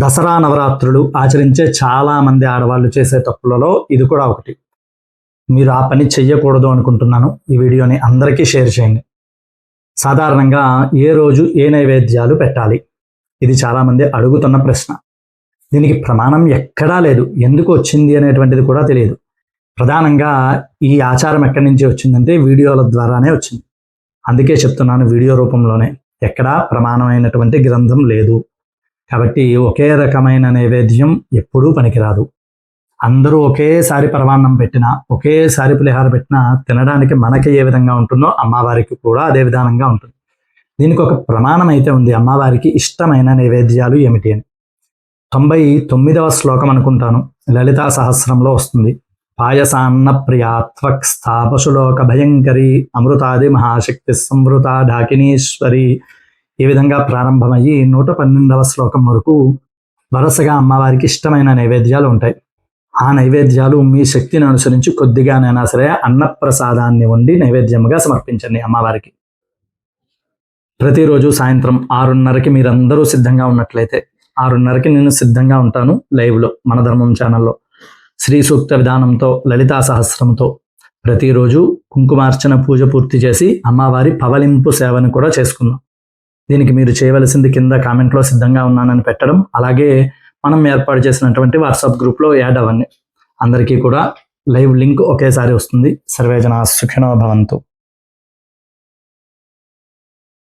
దసరా నవరాత్రులు ఆచరించే చాలా మంది ఆడవాళ్ళు చేసే తప్పులలో ఇది కూడా ఒకటి. మీరు ఆ పని చెయ్యకూడదు అనుకుంటున్నాను. ఈ వీడియోని అందరికీ షేర్ చేయండి. సాధారణంగా ఏ రోజు ఏ నైవేద్యాలు పెట్టాలి? ఇది చాలామంది అడుగుతున్న ప్రశ్న. దీనికి ప్రమాణం ఎక్కడా లేదు. ఎందుకు వచ్చింది అనేటువంటిది కూడా తెలియదు. ప్రధానంగా ఈ ఆచారం ఎక్కడి నుంచి వచ్చిందంటే వీడియోల ద్వారానే వచ్చింది. అందుకే చెప్తున్నాను వీడియో రూపంలోనే. ఎక్కడా ప్రమాణమైనటువంటి గ్రంథం లేదు. కాబట్టి ఒకే రకమైన నైవేద్యం ఎప్పుడూ పనికిరాదు. అందరూ ఒకేసారి పరమాన్నం పెట్టినా, ఒకేసారి పులిహార పెట్టినా తినడానికి మనకి ఏ విధంగా ఉంటుందో అమ్మవారికి కూడా అదే విధానంగా ఉంటుంది. దీనికి ఒక ప్రమాణం అయితే ఉంది. అమ్మవారికి ఇష్టమైన నైవేద్యాలు ఏమిటి అని 99వ శ్లోకం అనుకుంటాను, లలితా సహస్రంలో వస్తుంది. పాయసాన్న ప్రియాత్వక్ స్థాపశులోక భయంకరి అమృతాది మహాశక్తి సంవృత ఢాకినీశ్వరి. ఈ విధంగా ప్రారంభమయ్యి 112వ శ్లోకం వరకు వరుసగా అమ్మవారికి ఇష్టమైన నైవేద్యాలు ఉంటాయి. ఆ నైవేద్యాలు మీ శక్తిని అనుసరించి కొద్దిగానైనా సరే అన్నప్రసాదాన్ని వండి నైవేద్యముగా సమర్పించండి అమ్మవారికి. ప్రతిరోజు సాయంత్రం 6:30కి మీరందరూ సిద్ధంగా ఉన్నట్లయితే, 6:30కి నేను సిద్ధంగా ఉంటాను లైవ్లో మన ధర్మం ఛానల్లో. శ్రీ సూక్త విధానంతో లలితా సహస్రంతో ప్రతిరోజు కుంకుమార్చన పూజ పూర్తి చేసి అమ్మవారి పవలింపు సేవను కూడా చేసుకుందాం. దీనికి మీరు చేయవలసింది కింద కామెంట్లో సిద్ధంగా ఉన్నానని పెట్టడం, అలాగే మనం ఏర్పాటు చేసినటువంటి వాట్సాప్ గ్రూప్లో యాడ్ అవ్వండి. అందరికీ కూడా లైవ్ లింక్ ఒకేసారి వస్తుంది. సర్వేజన సుఖినో భవంతు.